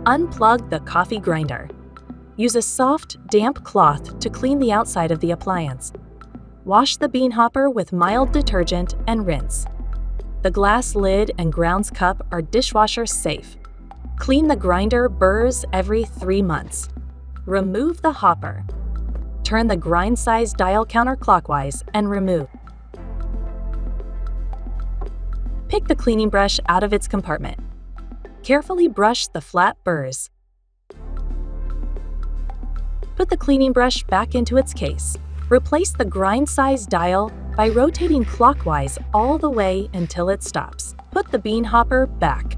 Unplug the coffee grinder. Use a soft, damp cloth to clean the outside of the appliance. Wash the bean hopper with mild detergent and rinse. The glass lid and grounds cup are dishwasher safe. Clean the grinder burrs every 3 months. Remove the hopper. Turn the grind size dial counterclockwise and remove. Pick the cleaning brush out of its compartment. Carefully brush the flat burrs. Put the cleaning brush back into its case. Replace the grind size dial by rotating clockwise all the way until it stops. Put the bean hopper back.